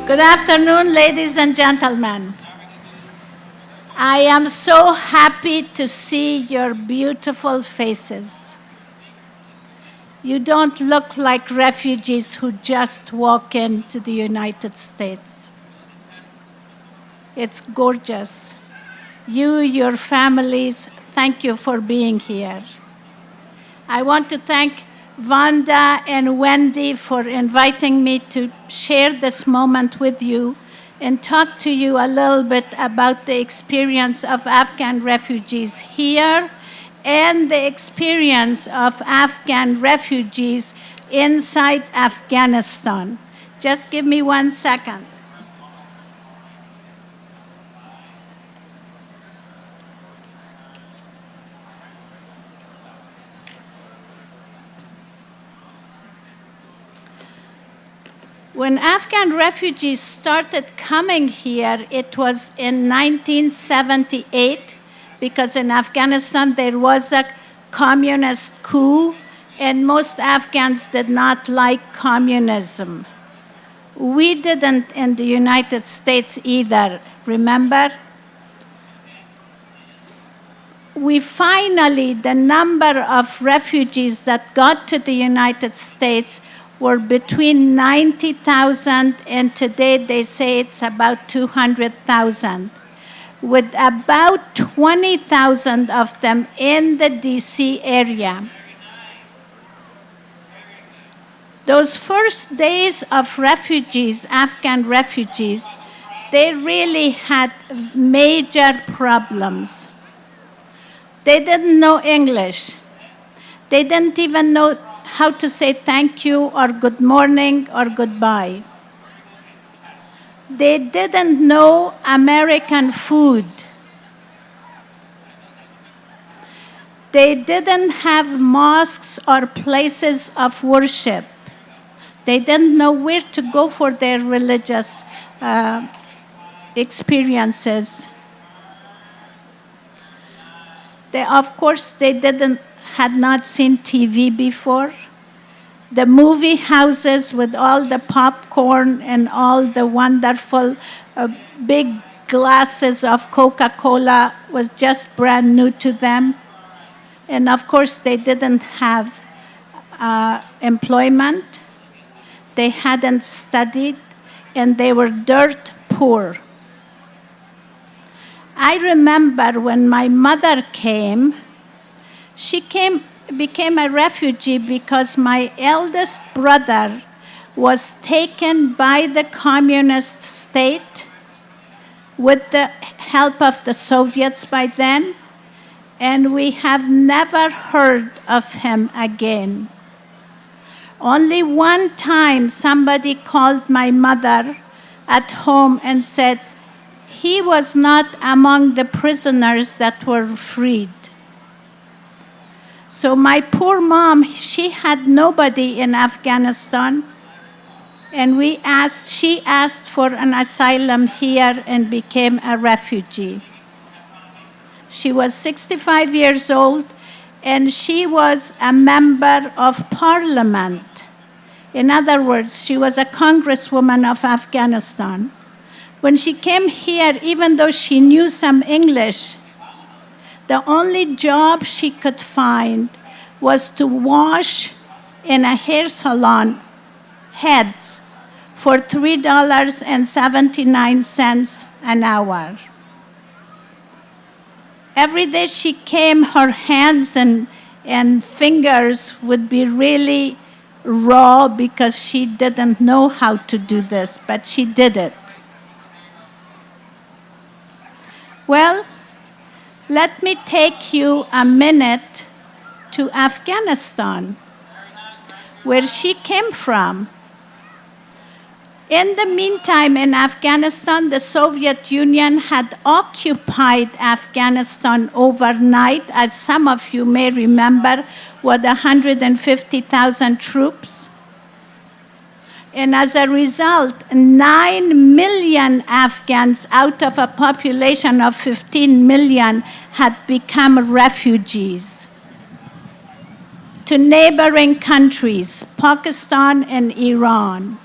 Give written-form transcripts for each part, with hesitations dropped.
Good afternoon, ladies and gentlemen. I am so happy to see your beautiful faces. You don't look like refugees who just walk into the United States. It's gorgeous. You, your families, thank you for being here. I want to thank Vanda and Wendy for inviting me to share this moment with you and talk to you a little bit about the experience of Afghan refugees here and the experience of Afghan refugees inside Afghanistan. Just give me 1 second. When Afghan refugees started coming here, it was in 1978, because in Afghanistan there was a communist coup, and most Afghans did not like communism. We didn't in the United States either, remember? The number of refugees that got to the United States were between 90,000, and today they say it's about 200,000, with about 20,000 of them in the DC area. Those first days of refugees, Afghan refugees, they really had major problems. They didn't know English. They didn't even know how to say thank you or good morning or goodbye. They didn't know American food. They didn't have mosques or places of worship. They didn't know where to go for their religious experiences. Of course, they had not seen TV before. The movie houses with all the popcorn and all the wonderful big glasses of Coca-Cola was just brand new to them. And of course, they didn't have employment. They hadn't studied, and they were dirt poor. I remember when my mother came, she became a refugee because my eldest brother was taken by the communist state with the help of the Soviets by then, and we have never heard of him again. Only one time somebody called my mother at home and said he was not among the prisoners that were freed. So my poor mom, she had nobody in Afghanistan, and she asked for an asylum here and became a refugee. She was 65 years old, and she was a member of parliament. In other words, she was a congresswoman of Afghanistan. When she came here, even though she knew some English, the only job she could find was to wash in a hair salon heads for $3.79 an hour. Every day she came, her hands and fingers would be really raw because she didn't know how to do this, but she did it. Well, let me take you a minute to Afghanistan, where she came from. In the meantime, in Afghanistan, the Soviet Union had occupied Afghanistan overnight, as some of you may remember, with 150,000 troops. And as a result, 9 million Afghans out of a population of 15 million had become refugees to neighboring countries, Pakistan and Iran.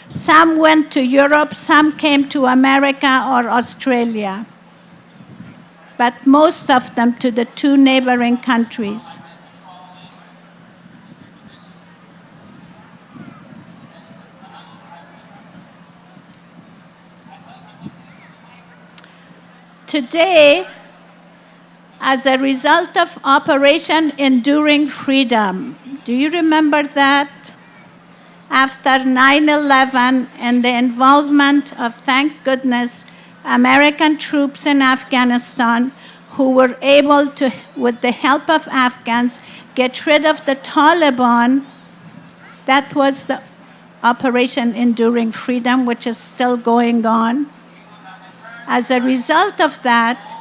Some went to Europe, some came to America or Australia, but most of them to the two neighboring countries. Today, as a result of Operation Enduring Freedom, do you remember that? After 9/11 and the involvement of, thank goodness, American troops in Afghanistan who were able to, with the help of Afghans, get rid of the Taliban. That was the Operation Enduring Freedom, which is still going on. As a result of that,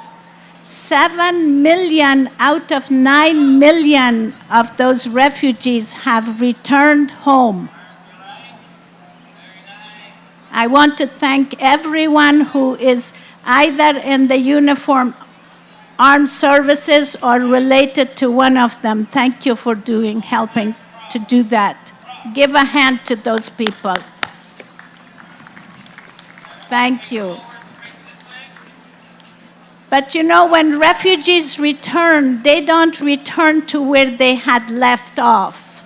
7 million out of 9 million of those refugees have returned home. I want to thank everyone who is either in the uniform armed services or related to one of them. Thank you for helping to do that. Give a hand to those people. Thank you. But you know, when refugees return, they don't return to where they had left off.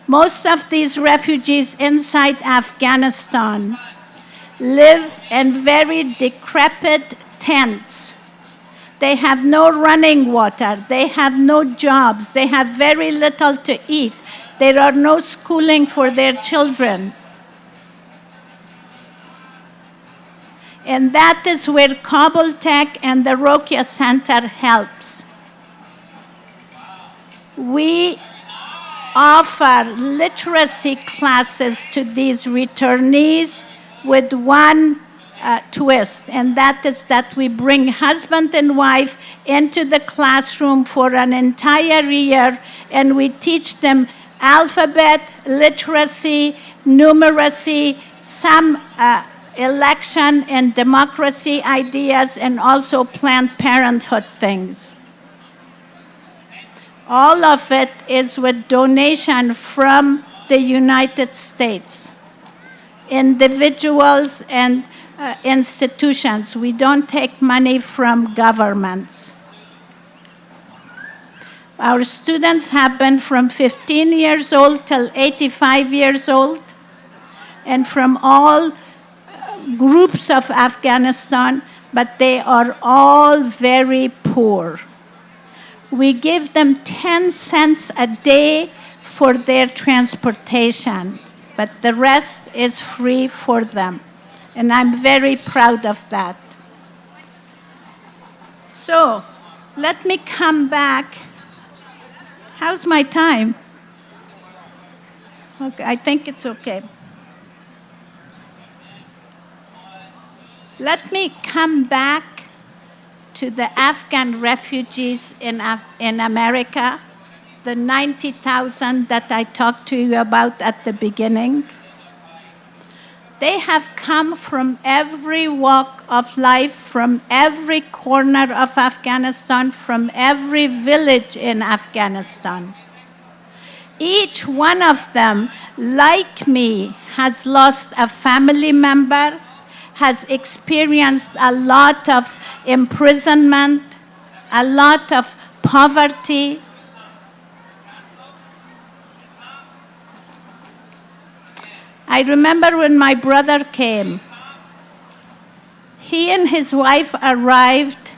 Most of these refugees inside Afghanistan live in very decrepit tents. They have no running water. They have no jobs. They have very little to eat. There are no schooling for their children. And that is where Kabul Tech and the Rokia Center helps. We offer literacy classes to these returnees with one twist, and that is that we bring husband and wife into the classroom for an entire year, and we teach them alphabet, literacy, numeracy, some election and democracy ideas, and also Planned Parenthood things. All of it is with donation from the United States, individuals and institutions. We don't take money from governments. Our students have been from 15 years old till 85 years old, and from all groups of Afghanistan, but they are all very poor. We give them 10 cents a day for their transportation, but the rest is free for them. And I'm very proud of that. So, let me come back. How's my time? Okay, I think it's okay. Let me come back to the Afghan refugees in America, the 90,000 that I talked to you about at the beginning. They have come from every walk of life, from every corner of Afghanistan, from every village in Afghanistan. Each one of them, like me, has lost a family member, has experienced a lot of imprisonment, a lot of poverty. I remember when my brother came, he and his wife arrived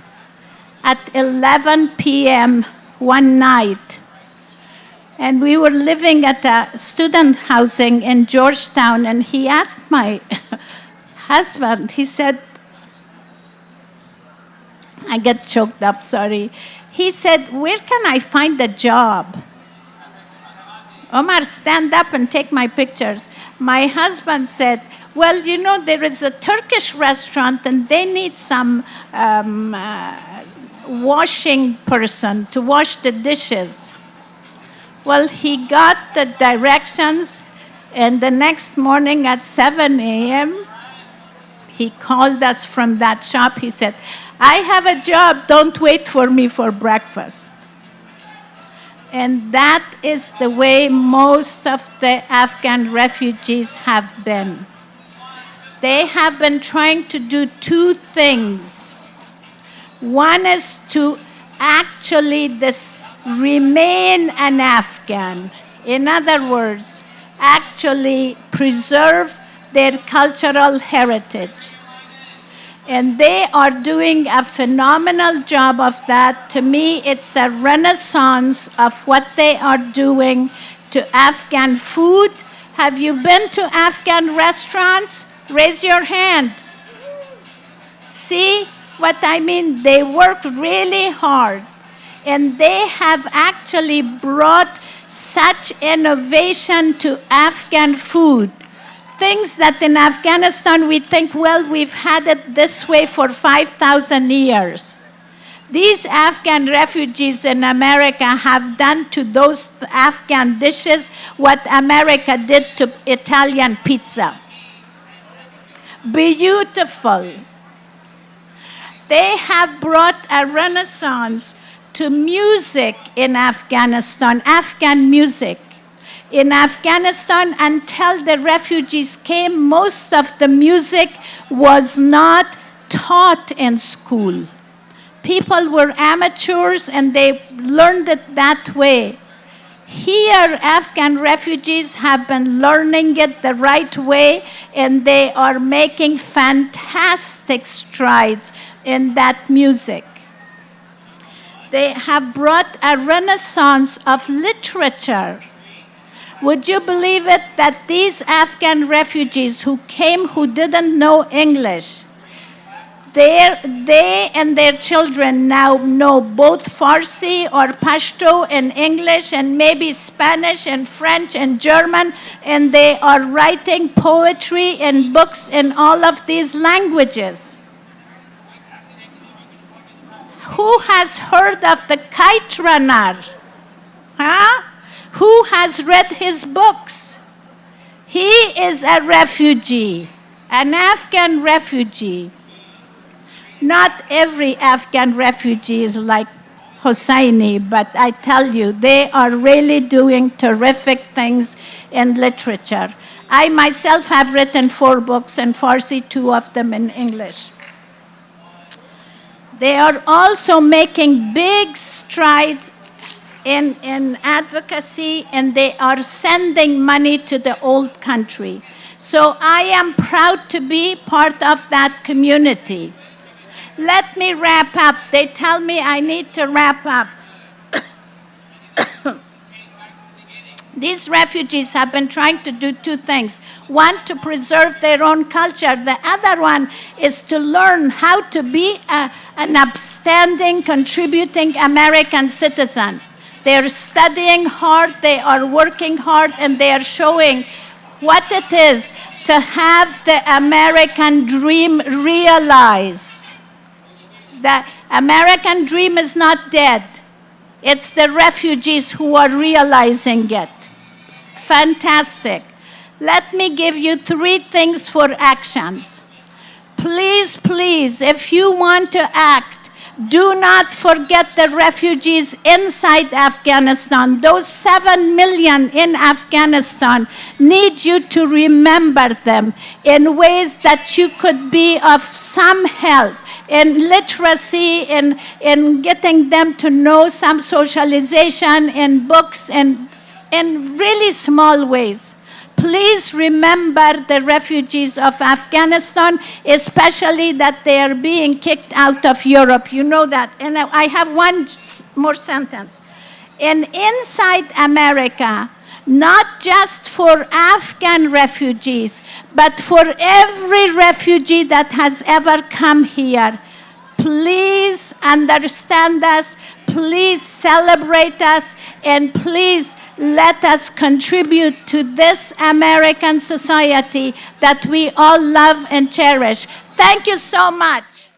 at 11 p.m. one night. And we were living at a student housing in Georgetown, and he asked my husband, he said, I get choked up, sorry. He said, where can I find a job? Omar, stand up and take my pictures. My husband said, well, you know, there is a Turkish restaurant and they need some washing person to wash the dishes. Well, he got the directions, and the next morning at 7 a.m., he called us from that shop. He said, I have a job. Don't wait for me for breakfast. And that is the way most of the Afghan refugees have been. They have been trying to do two things. One is to actually remain an Afghan. In other words, actually preserve their cultural heritage. And they are doing a phenomenal job of that. To me, it's a renaissance of what they are doing to Afghan food. Have you been to Afghan restaurants? Raise your hand. See what I mean? They work really hard. And they have actually brought such innovation to Afghan food. Things that in Afghanistan we think, well, we've had it this way for 5,000 years. These Afghan refugees in America have done to those Afghan dishes what America did to Italian pizza. Beautiful. They have brought a renaissance to music in Afghanistan, Afghan music. In Afghanistan, until the refugees came, most of the music was not taught in school. People were amateurs and they learned it that way. Here, Afghan refugees have been learning it the right way, and they are making fantastic strides in that music. They have brought a renaissance of literature. Would you believe it that these Afghan refugees who came who didn't know English, they and their children now know both Farsi or Pashto and English and maybe Spanish and French and German, and they are writing poetry and books in all of these languages. Who has heard of the kite runner? Huh? Who has read his books? He is a refugee, an Afghan refugee. Not every Afghan refugee is like Hosseini, but I tell you, they are really doing terrific things in literature. I myself have written 4 books in Farsi, 2 of them in English. They are also making big strides in advocacy, and they are sending money to the old country. So I am proud to be part of that community. Let me wrap up. They tell me I need to wrap up. These refugees have been trying to do 2 things. One, to preserve their own culture. The other one is to learn how to be an upstanding, contributing American citizen. They're studying hard, they are working hard, and they are showing what it is to have the American dream realized. The American dream is not dead. It's the refugees who are realizing it. Fantastic. Let me give you 3 things for actions. Please, please, if you want to act, do not forget the refugees inside Afghanistan. Those 7 million in Afghanistan need you to remember them in ways that you could be of some help in literacy, in getting them to know some socialization, in books, and in really small ways. Please remember the refugees of Afghanistan, especially that they are being kicked out of Europe. You know that. And I have one more sentence. And inside America, not just for Afghan refugees, but for every refugee that has ever come here, please understand us, please celebrate us, and please let us contribute to this American society that we all love and cherish. Thank you so much.